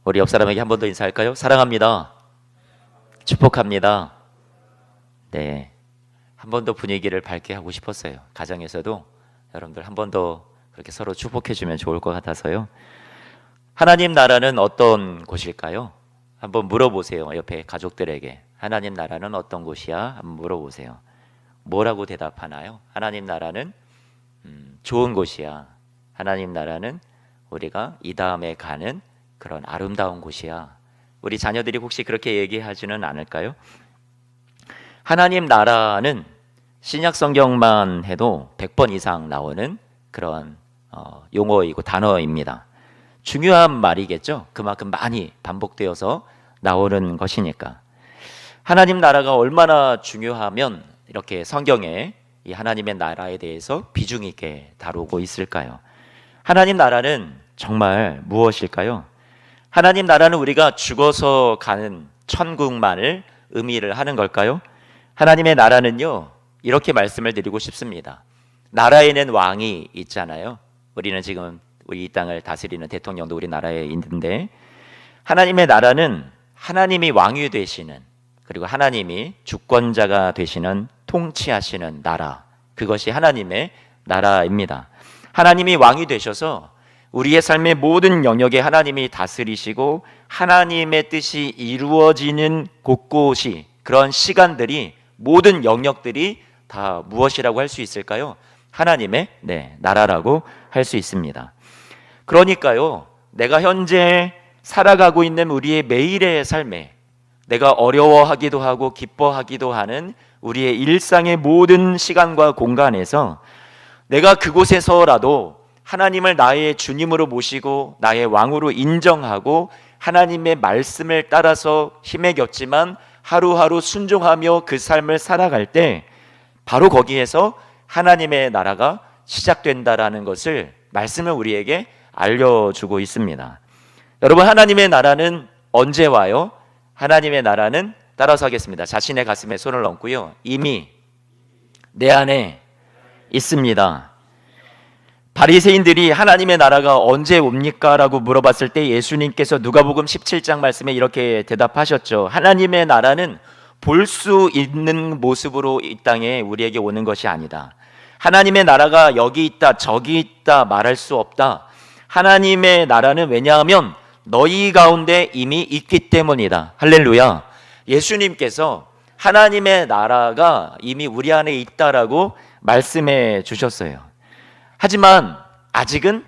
우리 옆 사람에게 한 번 더 인사할까요? 사랑합니다. 축복합니다. 네, 한 번 더 분위기를 밝게 하고 싶었어요. 가정에서도 여러분들 한 번 더 그렇게 서로 축복해 주면 좋을 것 같아서요. 하나님 나라는 어떤 곳일까요? 한번 물어보세요. 옆에 가족들에게. 하나님 나라는 어떤 곳이야? 한번 물어보세요. 뭐라고 대답하나요? 하나님 나라는 좋은 곳이야. 하나님 나라는 우리가 이 다음에 가는 그런 아름다운 곳이야. 우리 자녀들이 혹시 그렇게 얘기하지는 않을까요? 하나님 나라는 신약 성경만 해도 100번 이상 나오는 그런 용어이고 단어입니다. 중요한 말이겠죠. 그만큼 많이 반복되어서 나오는 것이니까. 하나님 나라가 얼마나 중요하면 이렇게 성경에 이 하나님의 나라에 대해서 비중 있게 다루고 있을까요? 하나님 나라는 정말 무엇일까요? 하나님 나라는 우리가 죽어서 가는 천국만을 의미를 하는 걸까요? 하나님의 나라는요, 이렇게 말씀을 드리고 싶습니다. 나라에는 왕이 있잖아요. 우리는 지금 우리 이 땅을 다스리는 대통령도 우리나라에 있는데, 하나님의 나라는 하나님이 왕이 되시는, 그리고 하나님이 주권자가 되시는, 통치하시는 나라, 그것이 하나님의 나라입니다. 하나님이 왕이 되셔서 우리의 삶의 모든 영역에 하나님이 다스리시고 하나님의 뜻이 이루어지는 곳곳이, 그런 시간들이, 모든 영역들이 다 무엇이라고 할 수 있을까요? 하나님의 나라라고 할 수 있습니다. 그러니까요, 내가 현재 살아가고 있는 우리의 매일의 삶에, 내가 어려워하기도 하고 기뻐하기도 하는 우리의 일상의 모든 시간과 공간에서 내가 그곳에서라도 하나님을 나의 주님으로 모시고 나의 왕으로 인정하고 하나님의 말씀을 따라서 힘에 겹지만 하루하루 순종하며 그 삶을 살아갈 때 바로 거기에서 하나님의 나라가 시작된다라는 것을 말씀을 우리에게 알려주고 있습니다. 여러분, 하나님의 나라는 언제 와요? 하나님의 나라는, 따라서 하겠습니다. 자신의 가슴에 손을 얹고요, 이미 내 안에 있습니다. 바리새인들이 하나님의 나라가 언제 옵니까? 라고 물어봤을 때 예수님께서 누가복음 17장 말씀에 이렇게 대답하셨죠. 하나님의 나라는 볼 수 있는 모습으로 이 땅에 우리에게 오는 것이 아니다. 하나님의 나라가 여기 있다 저기 있다 말할 수 없다. 하나님의 나라는 왜냐하면 너희 가운데 이미 있기 때문이다. 할렐루야. 예수님께서 하나님의 나라가 이미 우리 안에 있다라고 말씀해 주셨어요. 하지만 아직은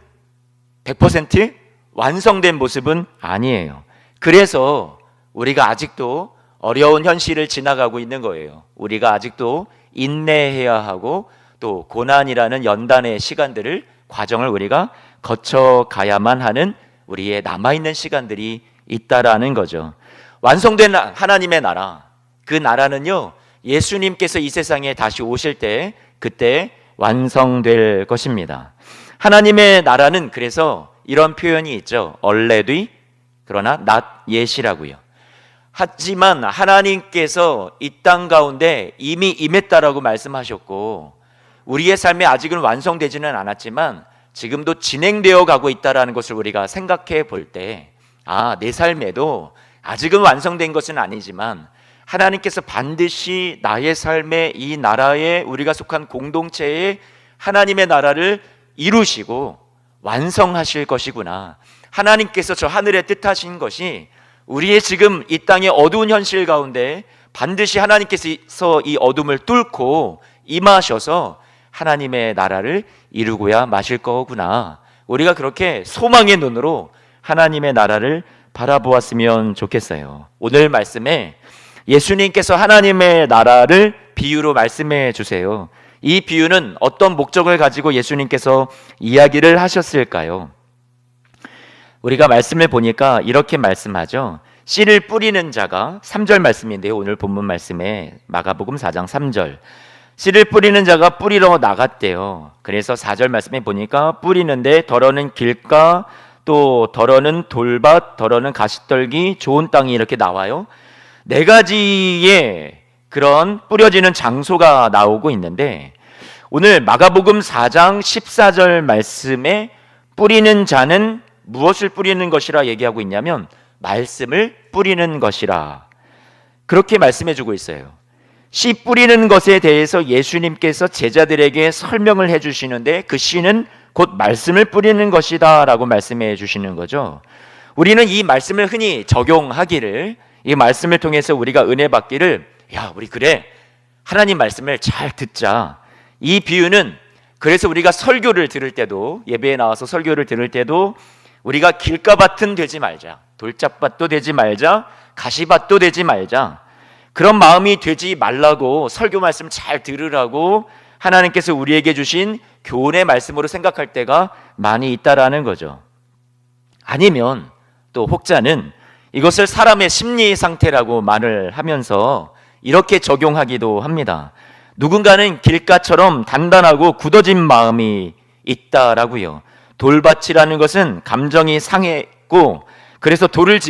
100% 완성된 모습은 아니에요. 그래서 우리가 아직도 어려운 현실을 지나가고 있는 거예요. 우리가 아직도 인내해야 하고 또 고난이라는 연단의 시간들을, 과정을 우리가 거쳐가야만 하는 우리의 남아있는 시간들이 있다라는 거죠. 완성된 하나님의 나라, 그 나라는요, 예수님께서 이 세상에 다시 오실 때 그때 완성될 것입니다. 하나님의 나라는 그래서 이런 표현이 있죠. already, 그러나 not yet이라고요. 하지만 하나님께서 이 땅 가운데 이미 임했다라고 말씀하셨고 우리의 삶에 아직은 완성되지는 않았지만 지금도 진행되어 가고 있다라는 것을 우리가 생각해 볼 때, 내 삶에도 아직은 완성된 것은 아니지만 하나님께서 반드시 나의 삶에, 이 나라에, 우리가 속한 공동체에 하나님의 나라를 이루시고 완성하실 것이구나. 하나님께서 저 하늘에 뜻하신 것이 우리의 지금 이 땅의 어두운 현실 가운데 반드시 하나님께서 이 어둠을 뚫고 임하셔서 하나님의 나라를 이루고야 마실 거구나. 우리가 그렇게 소망의 눈으로 하나님의 나라를 바라보았으면 좋겠어요. 오늘 말씀에 예수님께서 하나님의 나라를 비유로 말씀해 주세요. 이 비유는 어떤 목적을 가지고 예수님께서 이야기를 하셨을까요? 우리가 말씀을 보니까 이렇게 말씀하죠. 씨를 뿌리는 자가, 3절 말씀인데요, 오늘 본문 말씀에 마가복음 4장 3절, 씨를 뿌리는 자가 뿌리러 나갔대요. 그래서 4절 말씀에 보니까 뿌리는데 더러는 길가, 또 더러는 돌밭, 더러는 가시떨기, 좋은 땅이 이렇게 나와요. 네 가지의 그런 뿌려지는 장소가 나오고 있는데, 오늘 마가복음 4장 14절 말씀에 뿌리는 자는 무엇을 뿌리는 것이라 얘기하고 있냐면 말씀을 뿌리는 것이라. 그렇게 말씀해 주고 있어요. 씨 뿌리는 것에 대해서 예수님께서 제자들에게 설명을 해 주시는데 그 씨는 곧 말씀을 뿌리는 것이다 라고 말씀해 주시는 거죠. 우리는 이 말씀을 흔히 적용하기를, 이 말씀을 통해서 우리가 은혜 받기를, 야, 우리 그래, 하나님 말씀을 잘 듣자. 이 비유는 그래서 우리가 설교를 들을 때도, 예배에 나와서 설교를 들을 때도 우리가 길가밭은 되지 말자, 돌짝밭도 되지 말자, 가시밭도 되지 말자, 그런 마음이 되지 말라고, 설교 말씀 잘 들으라고 하나님께서 우리에게 주신 교훈의 말씀으로 생각할 때가 많이 있다라는 거죠. 아니면 또 혹자는 이것을 사람의 심리 상태라고 말을 하면서 이렇게 적용하기도 합니다. 누군가는 길가처럼 단단하고 굳어진 마음이 있다라고요. 돌밭이라는 것은 감정이 상했고 그래서 돌을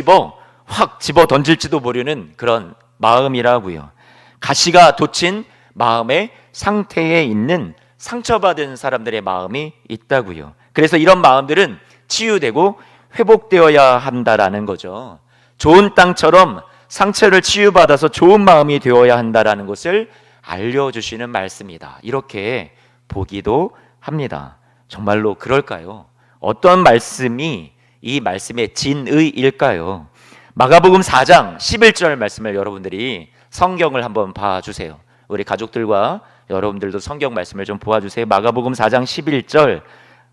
확 집어 던질지도 모르는 그런 마음이라고요. 가시가 돋친 마음의 상태에 있는 상처받은 사람들의 마음이 있다고요. 그래서 이런 마음들은 치유되고 회복되어야 한다라는 거죠. 좋은 땅처럼 상처를 치유받아서 좋은 마음이 되어야 한다라는 것을 알려주시는 말씀이다. 이렇게 보기도 합니다. 정말로 그럴까요? 어떤 말씀이 이 말씀의 진의일까요? 마가복음 4장 11절 말씀을 여러분들이 성경을 한번 봐주세요. 우리 가족들과 여러분들도 성경 말씀을 좀 보아주세요. 마가복음 4장 11절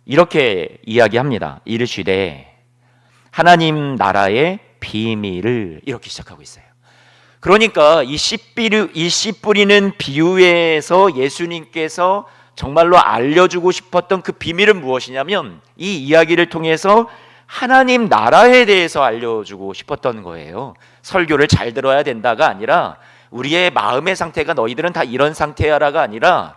이렇게 이야기합니다. 이르시되 하나님 나라의 비밀을, 이렇게 시작하고 있어요. 그러니까 이 씨 뿌리는 비유에서 예수님께서 정말로 알려주고 싶었던 그 비밀은 무엇이냐면 이 이야기를 통해서 하나님 나라에 대해서 알려주고 싶었던 거예요. 설교를 잘 들어야 된다가 아니라 우리의 마음의 상태가 너희들은 다 이런 상태야라가 아니라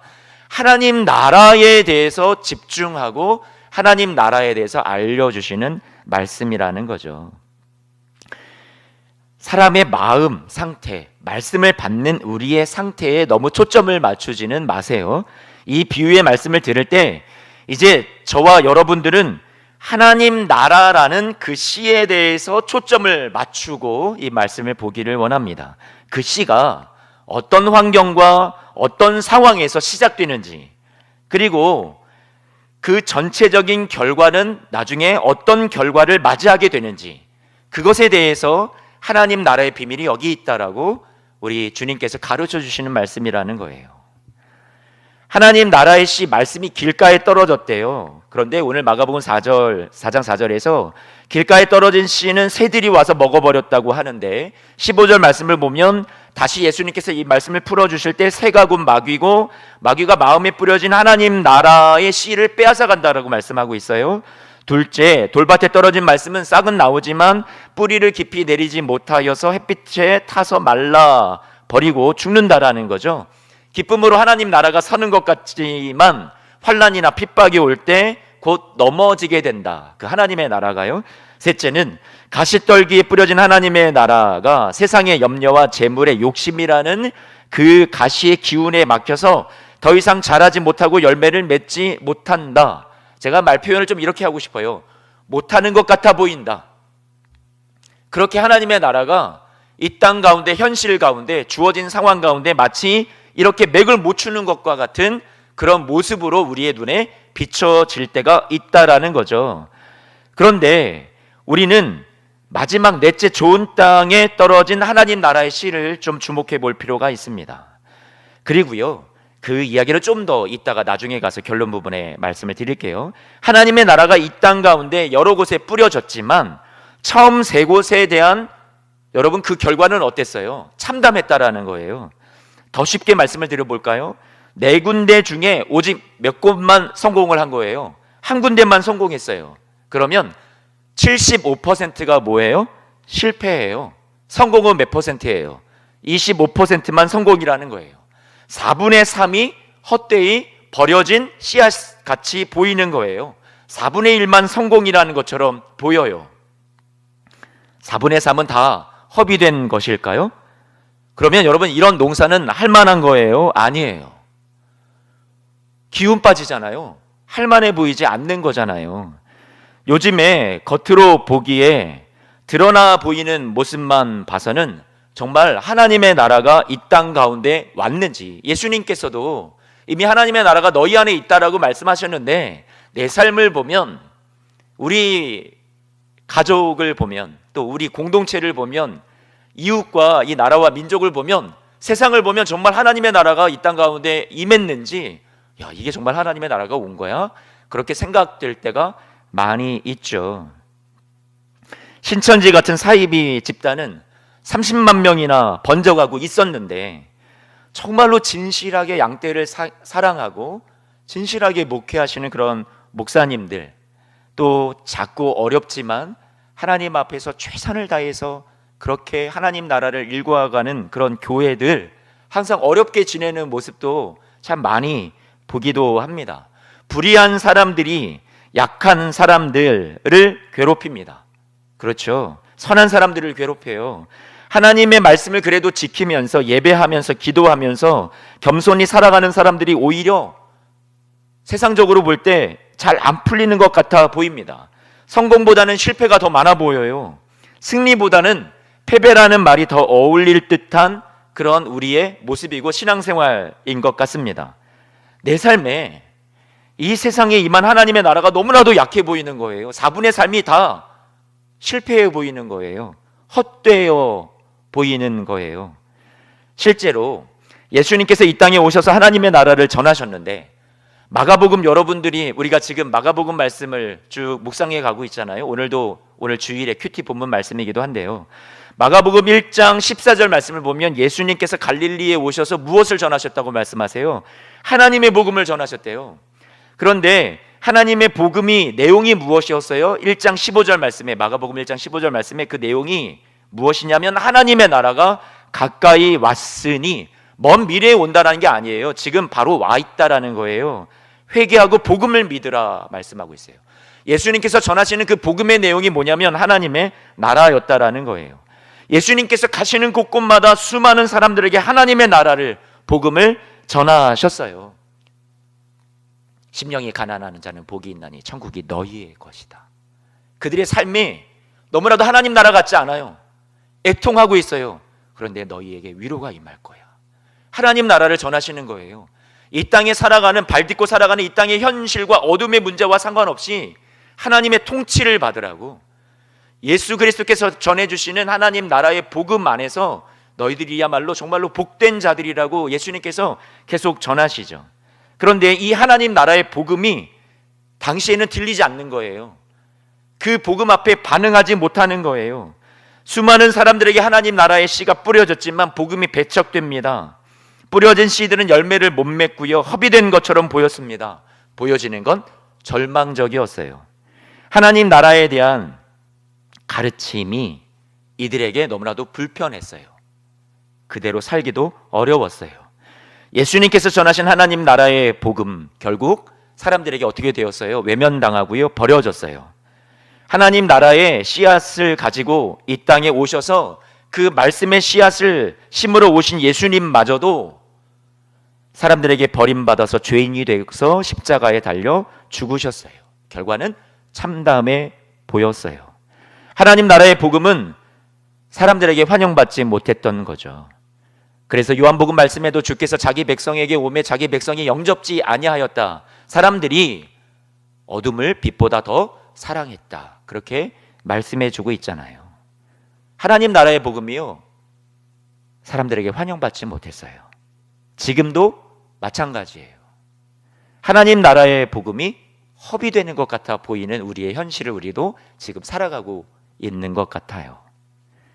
하나님 나라에 대해서 집중하고 하나님 나라에 대해서 알려주시는 말씀이라는 거죠. 사람의 마음 상태, 말씀을 받는 우리의 상태에 너무 초점을 맞추지는 마세요. 이 비유의 말씀을 들을 때 이제 저와 여러분들은 하나님 나라라는 그 씨에 대해서 초점을 맞추고 이 말씀을 보기를 원합니다. 그 씨가 어떤 환경과 어떤 상황에서 시작되는지, 그리고 그 전체적인 결과는 나중에 어떤 결과를 맞이하게 되는지, 그것에 대해서 하나님 나라의 비밀이 여기 있다라고 우리 주님께서 가르쳐 주시는 말씀이라는 거예요. 하나님 나라의 씨 말씀이 길가에 떨어졌대요. 그런데 오늘 마가복음 4장 4절에서 길가에 떨어진 씨는 새들이 와서 먹어버렸다고 하는데 15절 말씀을 보면 다시 예수님께서 이 말씀을 풀어주실 때 새가 곧 마귀고 마귀가 마음에 뿌려진 하나님 나라의 씨를 빼앗아 간다라고 말씀하고 있어요. 둘째, 돌밭에 떨어진 말씀은 싹은 나오지만 뿌리를 깊이 내리지 못하여서 햇빛에 타서 말라 버리고 죽는다라는 거죠. 기쁨으로 하나님 나라가 서는 것 같지만 환난이나 핍박이 올 때 곧 넘어지게 된다. 그 하나님의 나라가요. 셋째는 가시떨기에 뿌려진 하나님의 나라가 세상의 염려와 재물의 욕심이라는 그 가시의 기운에 막혀서 더 이상 자라지 못하고 열매를 맺지 못한다. 제가 말 표현을 좀 이렇게 하고 싶어요. 못하는 것 같아 보인다. 그렇게 하나님의 나라가 이 땅 가운데, 현실 가운데, 주어진 상황 가운데 마치 이렇게 맥을 못 추는 것과 같은 그런 모습으로 우리의 눈에 비춰질 때가 있다라는 거죠. 그런데 우리는 마지막 넷째 좋은 땅에 떨어진 하나님 나라의 씨를 좀 주목해 볼 필요가 있습니다. 그리고요, 그 이야기를 좀 더 이따가 나중에 가서 결론 부분에 말씀을 드릴게요. 하나님의 나라가 이 땅 가운데 여러 곳에 뿌려졌지만 처음 세 곳에 대한 여러분 그 결과는 어땠어요? 참담했다라는 거예요. 더 쉽게 말씀을 드려볼까요? 네 군데 중에 오직 몇 곳만 성공을 한 거예요. 한 군데만 성공했어요. 그러면 75%가 뭐예요? 실패예요. 성공은 몇 %예요? 25%만 성공이라는 거예요. 4분의 3이 헛되이 버려진 씨앗 같이 보이는 거예요. 4분의 1만 성공이라는 것처럼 보여요. 4분의 3은 다 허비된 것일까요? 그러면 여러분 이런 농사는 할 만한 거예요? 아니에요. 기운 빠지잖아요. 할 만해 보이지 않는 거잖아요. 요즘에 겉으로 보기에 드러나 보이는 모습만 봐서는 정말 하나님의 나라가 이 땅 가운데 왔는지, 예수님께서도 이미 하나님의 나라가 너희 안에 있다라고 말씀하셨는데, 내 삶을 보면, 우리 가족을 보면, 또 우리 공동체를 보면, 이웃과 이 나라와 민족을 보면, 세상을 보면 정말 하나님의 나라가 이 땅 가운데 임했는지, 야, 이게 정말 하나님의 나라가 온 거야? 그렇게 생각될 때가 많이 있죠. 신천지 같은 사이비 집단은 30만 명이나 번져가고 있었는데, 정말로 진실하게 양떼를 사랑하고 진실하게 목회하시는 그런 목사님들, 또 작고 어렵지만 하나님 앞에서 최선을 다해서 그렇게 하나님 나라를 일궈가는 그런 교회들, 항상 어렵게 지내는 모습도 참 많이 보기도 합니다. 불의한 사람들이 약한 사람들을 괴롭힙니다. 그렇죠. 선한 사람들을 괴롭혀요. 하나님의 말씀을 그래도 지키면서 예배하면서 기도하면서 겸손히 살아가는 사람들이 오히려 세상적으로 볼 때 잘 안 풀리는 것 같아 보입니다. 성공보다는 실패가 더 많아 보여요. 승리보다는 패배라는 말이 더 어울릴 듯한 그런 우리의 모습이고 신앙생활인 것 같습니다. 내 삶에 이 세상에 임한 하나님의 나라가 너무나도 약해 보이는 거예요. 4분의 삶이 다 실패해 보이는 거예요. 헛되어 보이는 거예요. 실제로 예수님께서 이 땅에 오셔서 하나님의 나라를 전하셨는데, 마가복음, 여러분들이 우리가 지금 마가복음 말씀을 쭉 묵상해 가고 있잖아요. 오늘 주일에 큐티 본문 말씀이기도 한데요. 마가복음 1장 14절 말씀을 보면 예수님께서 갈릴리에 오셔서 무엇을 전하셨다고 말씀하세요? 하나님의 복음을 전하셨대요. 그런데 하나님의 복음이 내용이 무엇이었어요? 1장 15절 말씀에, 마가복음 1장 15절 말씀에 그 내용이 무엇이냐면, 하나님의 나라가 가까이 왔으니, 먼 미래에 온다라는 게 아니에요. 지금 바로 와 있다라는 거예요. 회개하고 복음을 믿으라 말씀하고 있어요. 예수님께서 전하시는 그 복음의 내용이 뭐냐면 하나님의 나라였다라는 거예요. 예수님께서 가시는 곳곳마다 수많은 사람들에게 하나님의 나라를, 복음을 전하셨어요. 심령이 가난하는 자는 복이 있나니 천국이 너희의 것이다. 그들의 삶이 너무나도 하나님 나라 같지 않아요. 애통하고 있어요. 그런데 너희에게 위로가 임할 거야. 하나님 나라를 전하시는 거예요. 이 땅에 살아가는, 발딛고 살아가는 이 땅의 현실과 어둠의 문제와 상관없이 하나님의 통치를 받으라고, 예수 그리스도께서 전해주시는 하나님 나라의 복음 안에서 너희들이야말로 정말로 복된 자들이라고 예수님께서 계속 전하시죠. 그런데 이 하나님 나라의 복음이 당시에는 들리지 않는 거예요. 그 복음 앞에 반응하지 못하는 거예요. 수많은 사람들에게 하나님 나라의 씨가 뿌려졌지만 복음이 배척됩니다. 뿌려진 씨들은 열매를 못 맺고요, 허비된 것처럼 보였습니다. 보여지는 건 절망적이었어요. 하나님 나라에 대한 가르침이 이들에게 너무나도 불편했어요. 그대로 살기도 어려웠어요. 예수님께서 전하신 하나님 나라의 복음, 결국 사람들에게 어떻게 되었어요? 외면당하고요, 버려졌어요. 하나님 나라의 씨앗을 가지고 이 땅에 오셔서 그 말씀의 씨앗을 심으러 오신 예수님마저도 사람들에게 버림받아서 죄인이 되어서 십자가에 달려 죽으셨어요. 결과는 참담해 보였어요. 하나님 나라의 복음은 사람들에게 환영받지 못했던 거죠. 그래서 요한복음 말씀에도 주께서 자기 백성에게 오매 자기 백성이 영접지 아니하였다. 사람들이 어둠을 빛보다 더 사랑했다. 그렇게 말씀해 주고 있잖아요. 하나님 나라의 복음이요, 사람들에게 환영받지 못했어요. 지금도 마찬가지예요. 하나님 나라의 복음이 허비되는 것 같아 보이는 우리의 현실을 우리도 지금 살아가고 있는 것 같아요.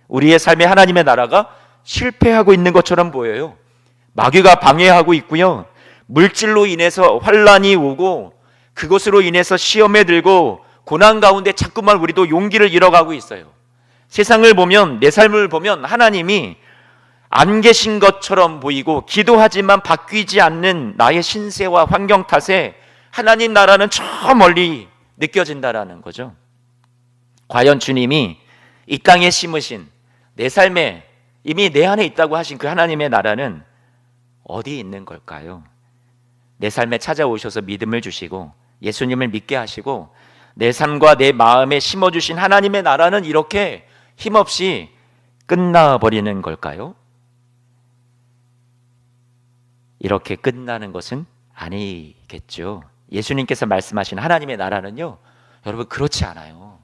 우리의 삶에 하나님의 나라가 실패하고 있는 것처럼 보여요. 마귀가 방해하고 있고요, 물질로 인해서 환란이 오고 그것으로 인해서 시험에 들고 고난 가운데 자꾸만 우리도 용기를 잃어가고 있어요. 세상을 보면, 내 삶을 보면 하나님이 안 계신 것처럼 보이고, 기도하지만 바뀌지 않는 나의 신세와 환경 탓에 하나님 나라는 저 멀리 느껴진다라는 거죠. 과연 주님이 이 땅에 심으신, 내 삶에 이미 내 안에 있다고 하신 그 하나님의 나라는 어디 있는 걸까요? 내 삶에 찾아오셔서 믿음을 주시고 예수님을 믿게 하시고 내 삶과 내 마음에 심어주신 하나님의 나라는 이렇게 힘없이 끝나버리는 걸까요? 이렇게 끝나는 것은 아니겠죠. 예수님께서 말씀하신 하나님의 나라는요, 여러분 그렇지 않아요.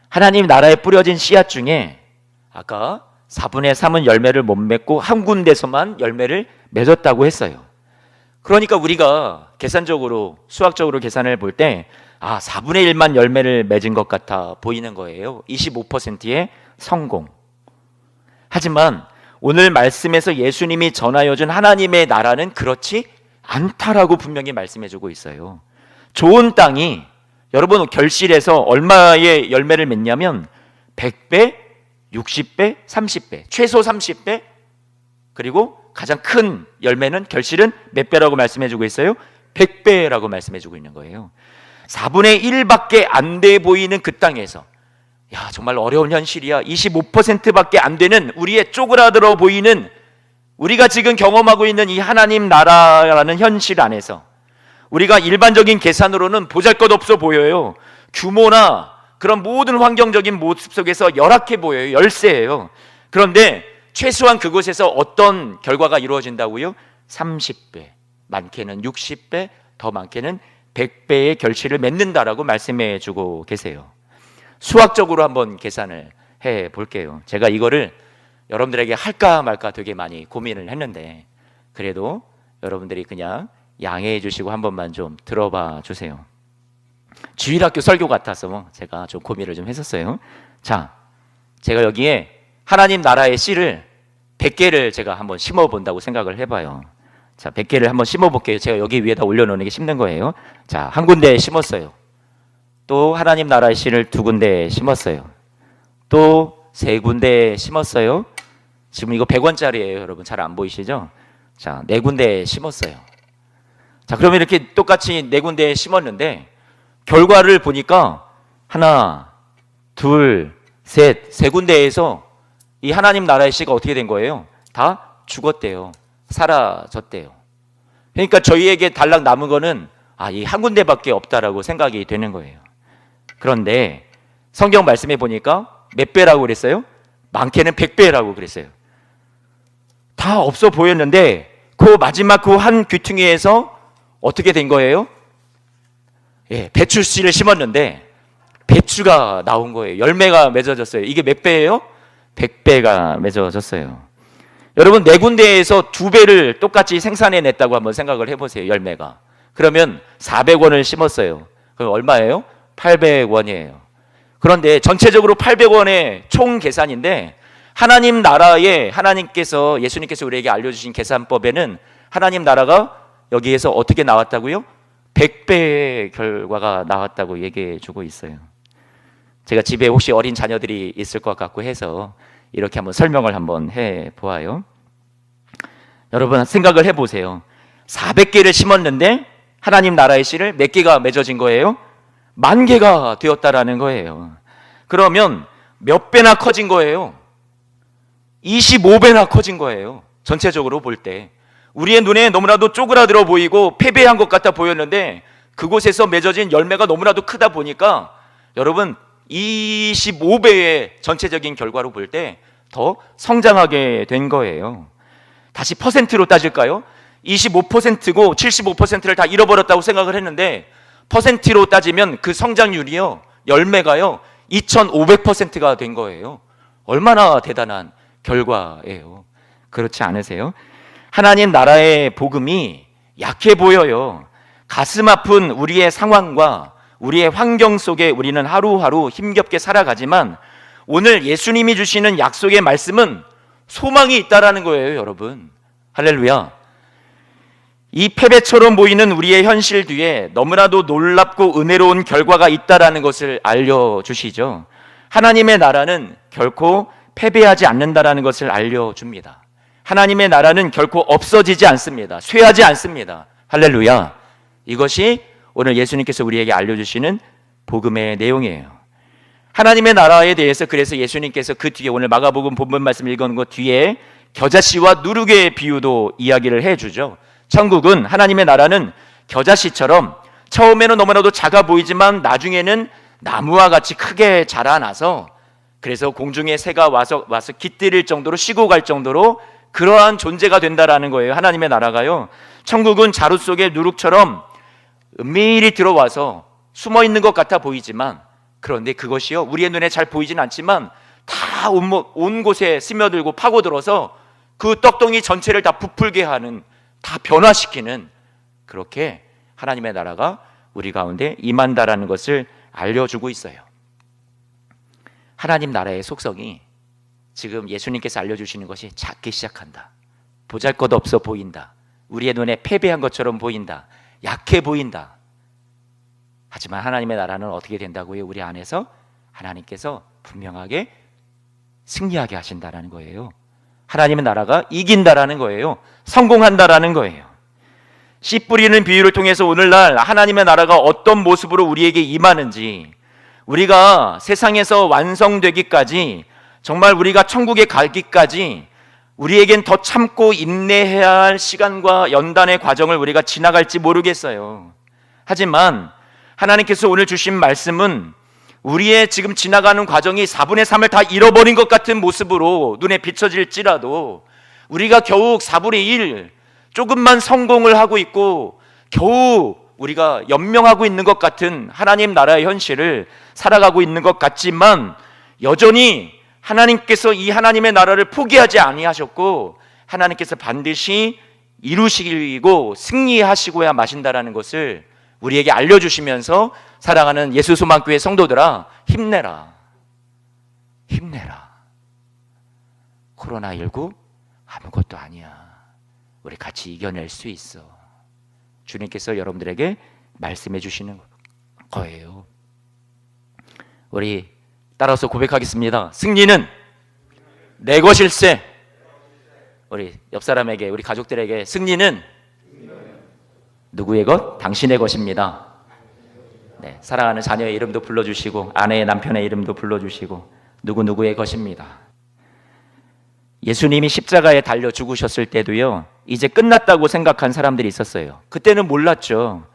하나님 나라에 뿌려진 씨앗 중에 아까 4분의 3은 열매를 못 맺고 한 군데서만 열매를 맺었다고 했어요. 그러니까 우리가 계산적으로, 수학적으로 계산을 볼 때 4분의 1만 열매를 맺은 것 같아 보이는 거예요. 25%의 성공. 하지만 오늘 말씀에서 예수님이 전하여 준 하나님의 나라는 그렇지 않다라고 분명히 말씀해 주고 있어요. 좋은 땅이 여러분 결실에서 얼마의 열매를 맺냐면 100배, 60배, 30배, 최소 30배, 그리고 가장 큰 열매는 결실은 몇 배라고 말씀해 주고 있어요? 100배라고 말씀해 주고 있는 거예요. 4분의 1밖에 안 돼 보이는 그 땅에서, 정말 어려운 현실이야. 25%밖에 안 되는 우리의 쪼그라들어 보이는, 우리가 지금 경험하고 있는 이 하나님 나라라는 현실 안에서 우리가 일반적인 계산으로는 보잘것없어 보여요. 규모나 그런 모든 환경적인 모습 속에서 열악해 보여요. 열세예요. 그런데 최소한 그곳에서 어떤 결과가 이루어진다고요? 30배, 많게는 60배, 더 많게는 100배의 결실을 맺는다라고 말씀해 주고 계세요. 수학적으로 한번 계산을 해 볼게요. 제가 이거를 여러분들에게 할까 말까 되게 많이 고민을 했는데, 그래도 여러분들이 그냥 양해해 주시고 한 번만 좀 들어봐 주세요. 주일학교 설교 같아서 제가 좀 고민을 좀 했었어요. 자, 제가 여기에 하나님 나라의 씨를 100개를 제가 한번 심어 본다고 생각을 해봐요. 자, 100개를 한번 심어 볼게요. 제가 여기 위에다 올려놓는 게 심는 거예요. 자, 한 군데에 심었어요. 또 하나님 나라의 씨를 2군데에 심었어요. 또 3군데에 심었어요. 지금 이거 100원짜리예요. 여러분 잘 안 보이시죠? 자, 4군데에 심었어요. 자, 그러면 이렇게 똑같이 4군데에 심었는데 결과를 보니까 하나, 둘, 셋, 3군데에서 이 하나님 나라의 씨가 어떻게 된 거예요? 다 죽었대요. 사라졌대요. 그러니까 저희에게 달랑 남은 거는 이 한 군데밖에 없다라고 생각이 되는 거예요. 그런데 성경 말씀해 보니까 몇 배라고 그랬어요? 많게는 100배라고 그랬어요. 다 없어 보였는데 그 마지막 그 한 귀퉁이에서 어떻게 된 거예요? 배추씨를 심었는데 배추가 나온 거예요. 열매가 맺어졌어요. 이게 몇 배예요? 100배가 맺어졌어요. 여러분 4군데에서 2배를 똑같이 생산해냈다고 한번 생각을 해보세요. 열매가. 그러면 400원을 심었어요. 그럼 얼마예요? 800원이에요. 그런데 전체적으로 800원의 총 계산인데 하나님 나라에 하나님께서, 예수님께서 우리에게 알려주신 계산법에는 하나님 나라가 여기에서 어떻게 나왔다고요? 100배의 결과가 나왔다고 얘기해 주고 있어요. 제가 집에 혹시 어린 자녀들이 있을 것 같고 해서 이렇게 한번 설명을 한번 해 보아요. 여러분 생각을 해보세요. 400개를 심었는데 하나님 나라의 씨를 몇 개가 맺어진 거예요? 10,000개가 되었다라는 거예요. 그러면 몇 배나 커진 거예요? 25배나 커진 거예요. 전체적으로 볼 때 우리의 눈에 너무나도 쪼그라들어 보이고 패배한 것 같아 보였는데 그곳에서 맺어진 열매가 너무나도 크다 보니까 여러분 25배의 전체적인 결과로 볼 때 더 성장하게 된 거예요. 다시 퍼센트로 따질까요? 25%고 75%를 다 잃어버렸다고 생각을 했는데 퍼센트로 따지면 그 성장률이요, 열매가요 2500%가 된 거예요. 얼마나 대단한 결과예요. 그렇지 않으세요? 하나님 나라의 복음이 약해 보여요. 가슴 아픈 우리의 상황과 우리의 환경 속에 우리는 하루하루 힘겹게 살아가지만 오늘 예수님이 주시는 약속의 말씀은 소망이 있다라는 거예요, 여러분. 할렐루야. 이 패배처럼 보이는 우리의 현실 뒤에 너무나도 놀랍고 은혜로운 결과가 있다라는 것을 알려주시죠. 하나님의 나라는 결코 패배하지 않는다라는 것을 알려줍니다. 하나님의 나라는 결코 없어지지 않습니다. 쇠하지 않습니다. 할렐루야. 이것이 오늘 예수님께서 우리에게 알려주시는 복음의 내용이에요. 하나님의 나라에 대해서 그래서 예수님께서 그 뒤에 오늘 마가복음 본문 말씀 읽은 것 뒤에 겨자씨와 누룩의 비유도 이야기를 해주죠. 천국은, 하나님의 나라는 겨자씨처럼 처음에는 너무나도 작아 보이지만 나중에는 나무와 같이 크게 자라나서 그래서 공중에 새가 와서 깃들일 정도로 쉬고 갈 정도로 그러한 존재가 된다라는 거예요. 하나님의 나라가요. 천국은 자루 속에 누룩처럼 은밀히 들어와서 숨어 있는 것 같아 보이지만, 그런데 그것이요, 우리의 눈에 잘 보이진 않지만 다 온 곳에 스며들고 파고들어서 그 떡덩이 전체를 다 부풀게 하는, 다 변화시키는, 그렇게 하나님의 나라가 우리 가운데 임한다라는 것을 알려주고 있어요. 하나님 나라의 속성이 지금 예수님께서 알려주시는 것이 작기 시작한다, 보잘것없어 보인다, 우리의 눈에 패배한 것처럼 보인다, 약해 보인다. 하지만 하나님의 나라는 어떻게 된다고요? 우리 안에서 하나님께서 분명하게 승리하게 하신다라는 거예요. 하나님의 나라가 이긴다라는 거예요. 성공한다라는 거예요. 씨 뿌리는 비유를 통해서 오늘날 하나님의 나라가 어떤 모습으로 우리에게 임하는지, 우리가 세상에서 완성되기까지, 정말 우리가 천국에 가기까지 우리에겐 더 참고 인내해야 할 시간과 연단의 과정을 우리가 지나갈지 모르겠어요. 하지만 하나님께서 오늘 주신 말씀은 우리의 지금 지나가는 과정이 4분의 3을 다 잃어버린 것 같은 모습으로 눈에 비춰질지라도, 우리가 겨우 4분의 1 조금만 성공을 하고 있고 겨우 우리가 연명하고 있는 것 같은 하나님 나라의 현실을 살아가고 있는 것 같지만, 여전히 하나님께서 이 하나님의 나라를 포기하지 아니하셨고 하나님께서 반드시 이루시고 승리하시고야 마신다라는 것을 우리에게 알려주시면서, 사랑하는 예수소망교회 성도들아, 힘내라, 힘내라. 코로나19 아무것도 아니야. 우리 같이 이겨낼 수 있어. 주님께서 여러분들에게 말씀해 주시는 거예요. 우리 따라서 고백하겠습니다. 승리는 내 것일세. 우리 옆 사람에게, 우리 가족들에게, 승리는 누구의 것? 당신의 것입니다. 네, 사랑하는 자녀의 이름도 불러주시고 아내의, 남편의 이름도 불러주시고 누구누구의 것입니다. 예수님이 십자가에 달려 죽으셨을 때도요, 이제 끝났다고 생각한 사람들이 있었어요. 그때는 몰랐죠.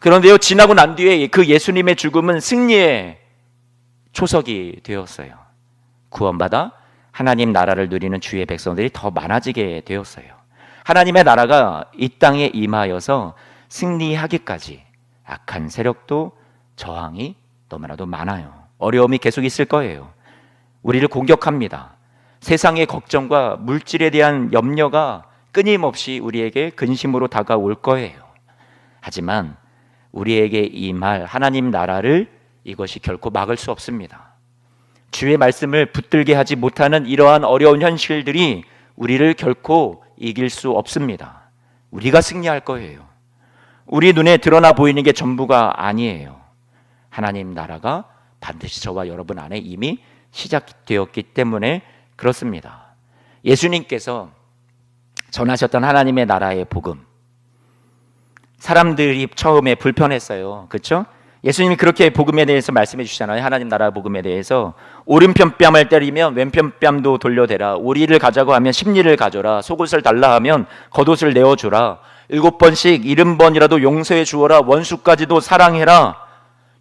그런데요, 지나고 난 뒤에 그 예수님의 죽음은 승리의 초석이 되었어요. 구원받아 하나님 나라를 누리는 주의 백성들이 더 많아지게 되었어요. 하나님의 나라가 이 땅에 임하여서 승리하기까지 악한 세력도 저항이 너무나도 많아요. 어려움이 계속 있을 거예요. 우리를 공격합니다. 세상의 걱정과 물질에 대한 염려가 끊임없이 우리에게 근심으로 다가올 거예요. 하지만 우리에게 임할 하나님 나라를 이것이 결코 막을 수 없습니다. 주의 말씀을 붙들게 하지 못하는 이러한 어려운 현실들이 우리를 결코 이길 수 없습니다. 우리가 승리할 거예요. 우리 눈에 드러나 보이는 게 전부가 아니에요. 하나님 나라가 반드시 저와 여러분 안에 이미 시작되었기 때문에 그렇습니다. 예수님께서 전하셨던 하나님의 나라의 복음, 사람들이 처음에 불편했어요. 그렇죠? 예수님이 그렇게 복음에 대해서 말씀해 주시잖아요. 하나님 나라 복음에 대해서 오른편 뺨을 때리면 왼편 뺨도 돌려대라. 오리를 가자고 하면 십리를 가져라. 속옷을 달라 하면 겉옷을 내어주라. 7번씩 70번이라도 용서해 주어라. 원수까지도 사랑해라.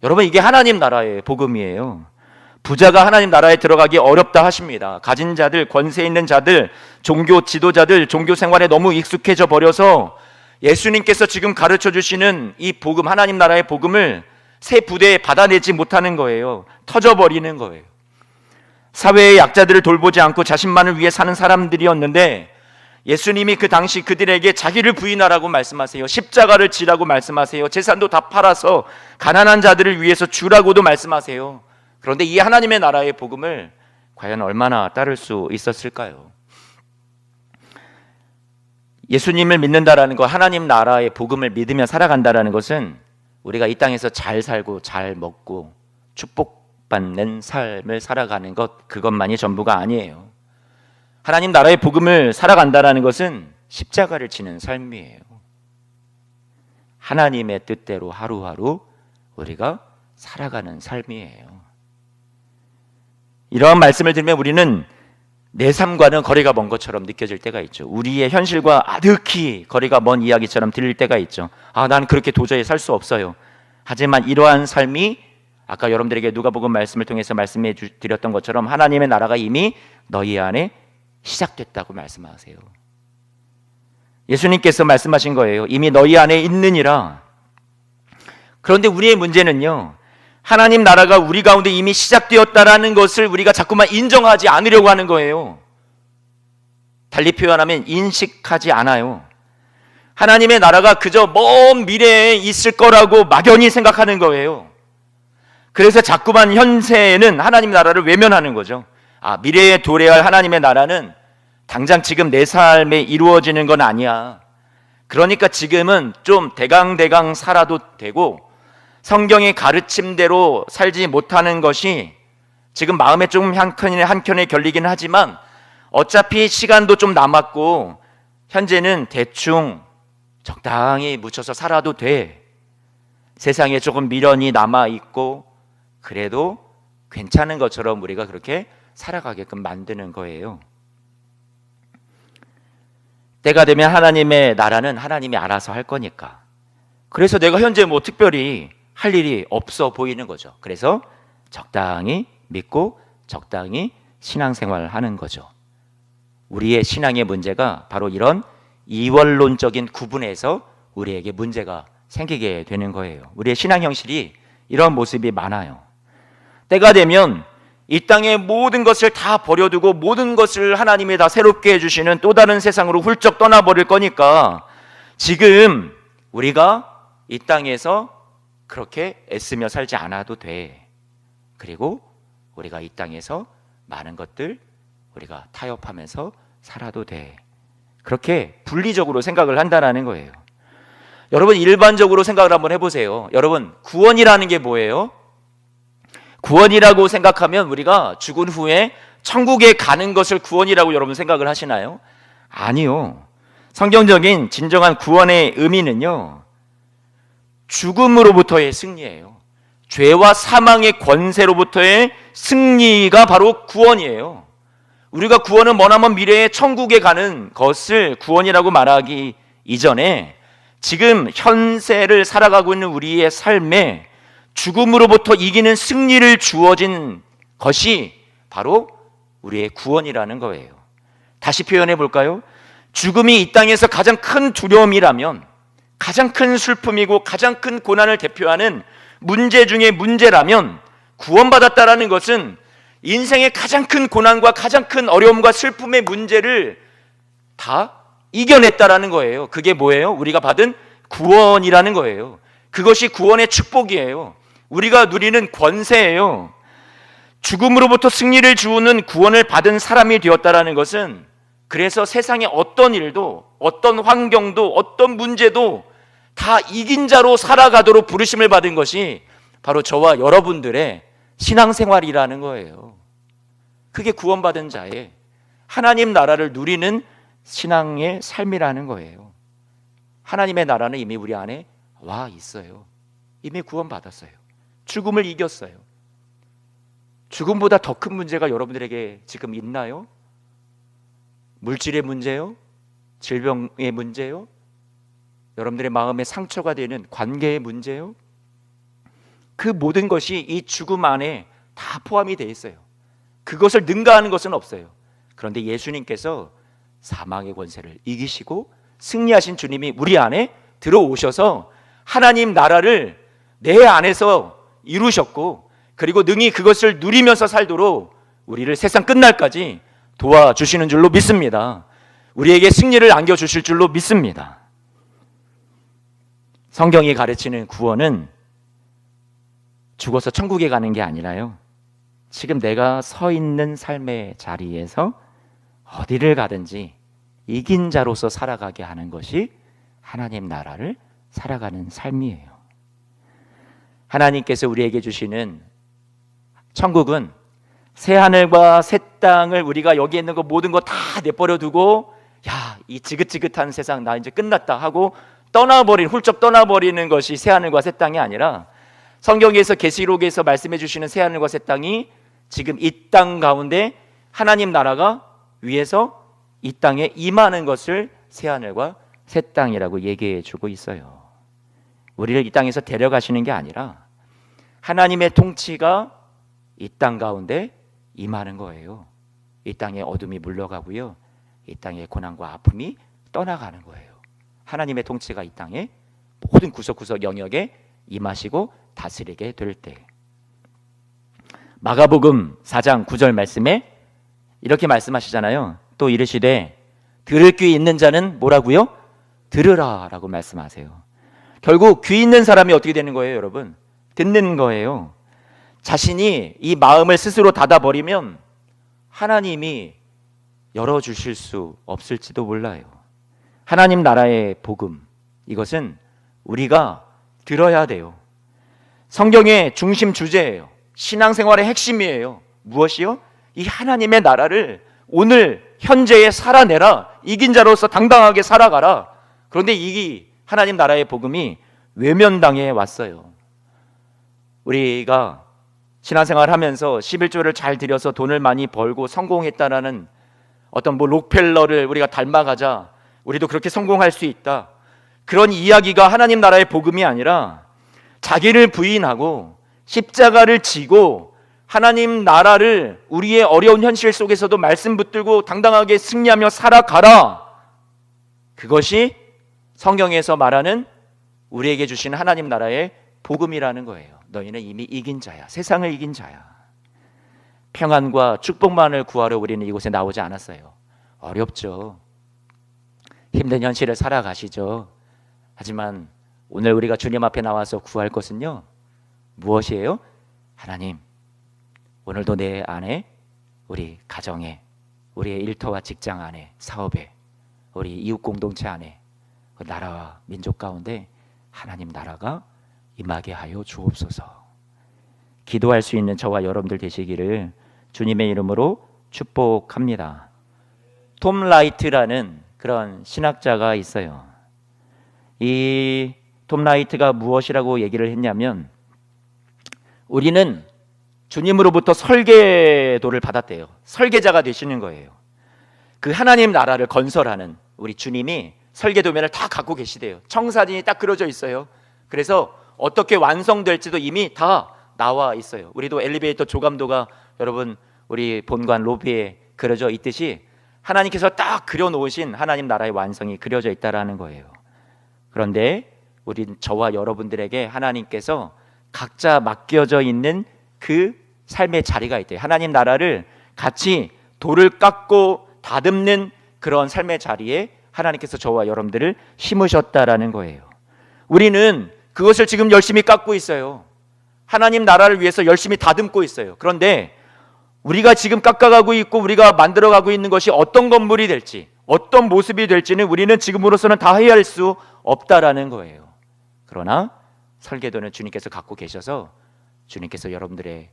여러분, 이게 하나님 나라의 복음이에요. 부자가 하나님 나라에 들어가기 어렵다 하십니다. 가진 자들, 권세 있는 자들, 종교 지도자들, 종교 생활에 너무 익숙해져 버려서 예수님께서 지금 가르쳐 주시는 이 복음, 하나님 나라의 복음을 새 부대에 받아내지 못하는 거예요. 터져버리는 거예요. 사회의 약자들을 돌보지 않고 자신만을 위해 사는 사람들이었는데, 예수님이 그 당시 그들에게 자기를 부인하라고 말씀하세요. 십자가를 지라고 말씀하세요. 재산도 다 팔아서 가난한 자들을 위해서 주라고도 말씀하세요. 그런데 이 하나님의 나라의 복음을 과연 얼마나 따를 수 있었을까요? 예수님을 믿는다라는 것, 하나님 나라의 복음을 믿으며 살아간다라는 것은 우리가 이 땅에서 잘 살고 잘 먹고 축복받는 삶을 살아가는 것, 그것만이 전부가 아니에요. 하나님 나라의 복음을 살아간다라는 것은 십자가를 지는 삶이에요. 하나님의 뜻대로 하루하루 우리가 살아가는 삶이에요. 이러한 말씀을 들으면 우리는 내 삶과는 거리가 먼 것처럼 느껴질 때가 있죠. 우리의 현실과 아득히 거리가 먼 이야기처럼 들릴 때가 있죠. 난 그렇게 도저히 살 수 없어요. 하지만 이러한 삶이 아까 여러분들에게 누가복음 말씀을 통해서 말씀해 드렸던 것처럼 하나님의 나라가 이미 너희 안에 시작됐다고 말씀하세요. 예수님께서 말씀하신 거예요. 이미 너희 안에 있느니라. 그런데 우리의 문제는요, 하나님 나라가 우리 가운데 이미 시작되었다라는 것을 우리가 자꾸만 인정하지 않으려고 하는 거예요. 달리 표현하면 인식하지 않아요. 하나님의 나라가 그저 먼 미래에 있을 거라고 막연히 생각하는 거예요. 그래서 자꾸만 현세에는 하나님 나라를 외면하는 거죠. 미래에 도래할 하나님의 나라는 당장 지금 내 삶에 이루어지는 건 아니야. 그러니까 지금은 좀 대강대강 살아도 되고, 성경의 가르침대로 살지 못하는 것이 지금 마음에 좀 한켠에 결리긴 하지만 어차피 시간도 좀 남았고 현재는 대충 적당히 묻혀서 살아도 돼. 세상에 조금 미련이 남아있고 그래도 괜찮은 것처럼 우리가 그렇게 살아가게끔 만드는 거예요. 때가 되면 하나님의 나라는 하나님이 알아서 할 거니까. 그래서 내가 현재 뭐 특별히 할 일이 없어 보이는 거죠. 그래서 적당히 믿고 적당히 신앙생활을 하는 거죠. 우리의 신앙의 문제가 바로 이런 이원론적인 구분에서 우리에게 문제가 생기게 되는 거예요. 우리의 신앙 형실이 이런 모습이 많아요. 때가 되면 이 땅의 모든 것을 다 버려두고 모든 것을 하나님이 다 새롭게 해주시는 또 다른 세상으로 훌쩍 떠나버릴 거니까 지금 우리가 이 땅에서 그렇게 애쓰며 살지 않아도 돼. 그리고 우리가 이 땅에서 많은 것들 우리가 타협하면서 살아도 돼. 그렇게 분리적으로 생각을 한다는 거예요. 여러분, 일반적으로 생각을 한번 해보세요. 여러분, 구원이라는 게 뭐예요? 구원이라고 생각하면 우리가 죽은 후에 천국에 가는 것을 구원이라고 여러분 생각을 하시나요? 아니요. 성경적인 진정한 구원의 의미는요, 죽음으로부터의 승리예요. 죄와 사망의 권세로부터의 승리가 바로 구원이에요. 우리가 구원은 머나먼 미래에 천국에 가는 것을 구원이라고 말하기 이전에 지금 현세를 살아가고 있는 우리의 삶에 죽음으로부터 이기는 승리를 주어진 것이 바로 우리의 구원이라는 거예요. 다시 표현해 볼까요? 죽음이 이 땅에서 가장 큰 두려움이라면, 가장 큰 슬픔이고 가장 큰 고난을 대표하는 문제 중에 문제라면, 구원받았다라는 것은 인생의 가장 큰 고난과 가장 큰 어려움과 슬픔의 문제를 다 이겨냈다라는 거예요. 그게 뭐예요? 우리가 받은 구원이라는 거예요. 그것이 구원의 축복이에요. 우리가 누리는 권세예요. 죽음으로부터 승리를 주는 구원을 받은 사람이 되었다라는 것은, 그래서 세상의 어떤 일도, 어떤 환경도, 어떤 문제도 다 이긴 자로 살아가도록 부르심을 받은 것이 바로 저와 여러분들의 신앙생활이라는 거예요. 그게 구원받은 자의 하나님 나라를 누리는 신앙의 삶이라는 거예요. 하나님의 나라는 이미 우리 안에 와 있어요. 이미 구원받았어요. 죽음을 이겼어요. 죽음보다 더 큰 문제가 여러분들에게 지금 있나요? 물질의 문제요? 질병의 문제요? 여러분들의 마음에 상처가 되는 관계의 문제요? 그 모든 것이 이 죽음 안에 다 포함이 되어 있어요. 그것을 능가하는 것은 없어요. 그런데 예수님께서 사망의 권세를 이기시고 승리하신 주님이 우리 안에 들어오셔서 하나님 나라를 내 안에서 이루셨고, 그리고 능히 그것을 누리면서 살도록 우리를 세상 끝날까지 도와주시는 줄로 믿습니다. 우리에게 승리를 안겨주실 줄로 믿습니다. 성경이 가르치는 구원은 죽어서 천국에 가는 게 아니라요, 지금 내가 서 있는 삶의 자리에서 어디를 가든지 이긴 자로서 살아가게 하는 것이 하나님 나라를 살아가는 삶이에요. 하나님께서 우리에게 주시는 천국은 새 하늘과 새 땅을, 우리가 여기 있는 거 모든 거 다 내버려 두고, 야, 이 지긋지긋한 세상 나 이제 끝났다 하고 훌쩍 떠나버리는 것이 새 하늘과 새 땅이 아니라, 성경에서 계시록에서 말씀해 주시는 새 하늘과 새 땅이 지금 이 땅 가운데 하나님 나라가 위에서 이 땅에 임하는 것을 새 하늘과 새 땅이라고 얘기해 주고 있어요. 우리를 이 땅에서 데려가시는 게 아니라 하나님의 통치가 이 땅 가운데 임하는 거예요. 이 땅에 어둠이 물러가고요, 이 땅에 고난과 아픔이 떠나가는 거예요. 하나님의 통치가 이 땅에 모든 구석구석 영역에 임하시고 다스리게 될 때, 마가복음 4장 9절 말씀에 이렇게 말씀하시잖아요. 또 이르시되 들을 귀 있는 자는 뭐라고요? 들으라 라고 말씀하세요. 결국 귀 있는 사람이 어떻게 되는 거예요, 여러분? 듣는 거예요. 자신이 이 마음을 스스로 닫아버리면 하나님이 열어주실 수 없을지도 몰라요. 하나님 나라의 복음, 이것은 우리가 들어야 돼요. 성경의 중심 주제예요. 신앙생활의 핵심이에요. 무엇이요? 이 하나님의 나라를 오늘 현재에 살아내라. 이긴 자로서 당당하게 살아가라. 그런데 이 하나님 나라의 복음이 외면당해 왔어요. 우리가 신앙생활 하면서 11조를 잘 들여서 돈을 많이 벌고 성공했다라는 어떤 록펠러를 우리가 닮아가자, 우리도 그렇게 성공할 수 있다, 그런 이야기가 하나님 나라의 복음이 아니라 자기를 부인하고 십자가를 지고 하나님 나라를 우리의 어려운 현실 속에서도 말씀 붙들고 당당하게 승리하며 살아가라. 그것이 성경에서 말하는 우리에게 주신 하나님 나라의 복음이라는 거예요. 너희는 이미 이긴 자야. 세상을 이긴 자야. 평안과 축복만을 구하러 우리는 이곳에 나오지 않았어요. 어렵죠. 힘든 현실을 살아가시죠. 하지만 오늘 우리가 주님 앞에 나와서 구할 것은요, 무엇이에요? 하나님, 오늘도 내 안에, 우리 가정에, 우리의 일터와 직장 안에, 사업에, 우리 이웃 공동체 안에, 그 나라와 민족 가운데 하나님 나라가 임하게 하여 주옵소서. 기도할 수 있는 저와 여러분들 되시기를 주님의 이름으로 축복합니다. 톰 라이트라는 그런 신학자가 있어요. 이 톰 라이트가 무엇이라고 얘기를 했냐면, 우리는 주님으로부터 설계도를 받았대요. 설계자가 되시는 거예요. 그 하나님 나라를 건설하는 우리 주님이 설계도면을 다 갖고 계시대요. 청사진이 딱 그려져 있어요. 그래서 어떻게 완성될지도 이미 다 나와 있어요. 우리도 엘리베이터 조감도가 여러분 우리 본관 로비에 그려져 있듯이 하나님께서 딱 그려놓으신 하나님 나라의 완성이 그려져 있다라는 거예요. 그런데 우리 저와 여러분들에게 하나님께서 각자 맡겨져 있는 그 삶의 자리가 있대요. 하나님 나라를 같이 돌을 깎고 다듬는 그런 삶의 자리에 하나님께서 저와 여러분들을 심으셨다라는 거예요. 우리는 그것을 지금 열심히 깎고 있어요. 하나님 나라를 위해서 열심히 다듬고 있어요. 그런데 우리가 지금 깎아가고 있고 우리가 만들어가고 있는 것이 어떤 건물이 될지, 어떤 모습이 될지는 우리는 지금으로서는 다 헤아릴 수 없다라는 거예요. 그러나 설계도는 주님께서 갖고 계셔서 주님께서 여러분들의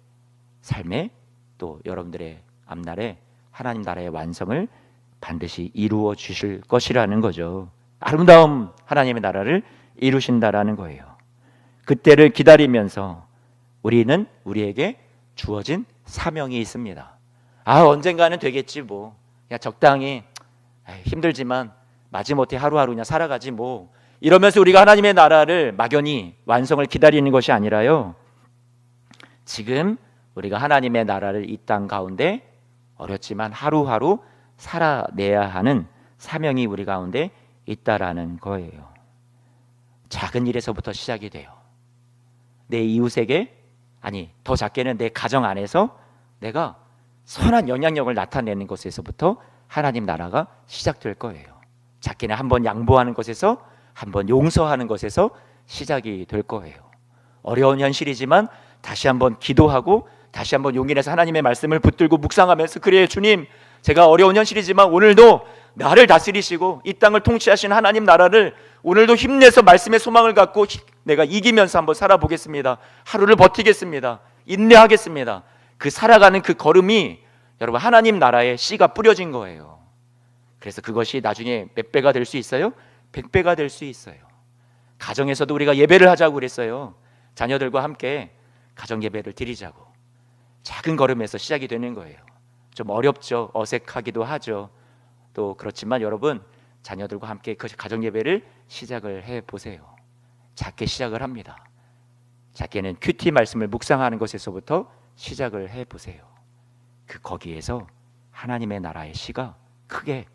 삶에, 또 여러분들의 앞날에 하나님 나라의 완성을 반드시 이루어 주실 것이라는 거죠. 아름다운 하나님의 나라를 이루신다라는 거예요. 그때를 기다리면서 우리는 우리에게 주어진 사명이 있습니다. 언젠가는 되겠지 뭐, 야 적당히 힘들지만 마지못해 하루하루 그냥 살아가지 뭐, 이러면서 우리가 하나님의 나라를 막연히 완성을 기다리는 것이 아니라요, 지금 우리가 하나님의 나라를 이 땅 가운데 어렵지만 하루하루 살아내야 하는 사명이 우리 가운데 있다라는 거예요. 작은 일에서부터 시작이 돼요. 내 이웃에게, 아니 더 작게는 내 가정 안에서 내가 선한 영향력을 나타내는 것에서부터 하나님 나라가 시작될 거예요. 작게는 한번 양보하는 것에서, 한번 용서하는 것에서 시작이 될 거예요. 어려운 현실이지만 다시 한번 기도하고 다시 한번 용기 내서 하나님의 말씀을 붙들고 묵상하면서, 그래 주님, 제가 어려운 현실이지만 오늘도 나를 다스리시고 이 땅을 통치하신 하나님 나라를 오늘도 힘내서 말씀의 소망을 갖고 내가 이기면서 한번 살아보겠습니다. 하루를 버티겠습니다. 인내하겠습니다. 그 살아가는 그 걸음이 여러분 하나님 나라의 씨가 뿌려진 거예요. 그래서 그것이 나중에 몇 배가 될 수 있어요? 100배가 될 수 있어요. 가정에서도 우리가 예배를 하자고 그랬어요. 자녀들과 함께 가정 예배를 드리자고. 작은 걸음에서 시작이 되는 거예요. 좀 어렵죠. 어색하기도 하죠. 또 그렇지만 여러분, 자녀들과 함께 그 가정 예배를 시작을 해 보세요. 작게 시작을 합니다. 작게는 큐티 말씀을 묵상하는 것에서부터 시작을 해보세요. 거기에서 하나님의 나라의 씨가 크게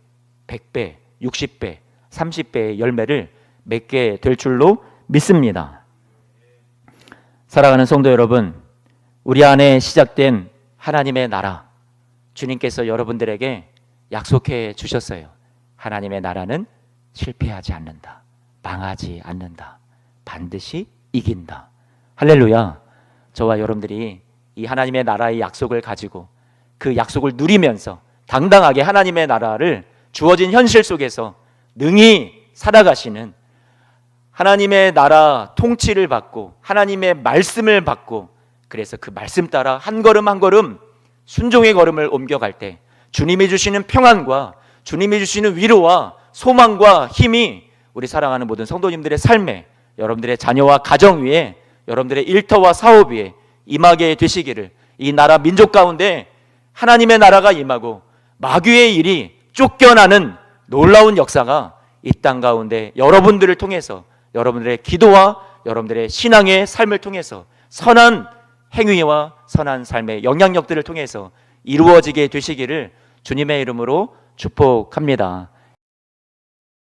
100배, 60배, 30배의 열매를 맺게 될 줄로 믿습니다. 사랑하는 성도 여러분, 우리 안에 시작된 하나님의 나라, 주님께서 여러분들에게 약속해 주셨어요. 하나님의 나라는 실패하지 않는다, 망하지 않는다, 반드시 이긴다. 할렐루야. 저와 여러분들이 이 하나님의 나라의 약속을 가지고 그 약속을 누리면서 당당하게 하나님의 나라를 주어진 현실 속에서 능히 살아가시는, 하나님의 나라 통치를 받고 하나님의 말씀을 받고, 그래서 그 말씀 따라 한 걸음 한 걸음 순종의 걸음을 옮겨갈 때 주님이 주시는 평안과 주님이 주시는 위로와 소망과 힘이 우리 사랑하는 모든 성도님들의 삶에, 여러분들의 자녀와 가정 위에, 여러분들의 일터와 사업 위에 임하게 되시기를, 이 나라 민족 가운데 하나님의 나라가 임하고 마귀의 일이 쫓겨나는 놀라운 역사가 이 땅 가운데 여러분들을 통해서, 여러분들의 기도와 여러분들의 신앙의 삶을 통해서, 선한 행위와 선한 삶의 영향력들을 통해서 이루어지게 되시기를 주님의 이름으로 축복합니다.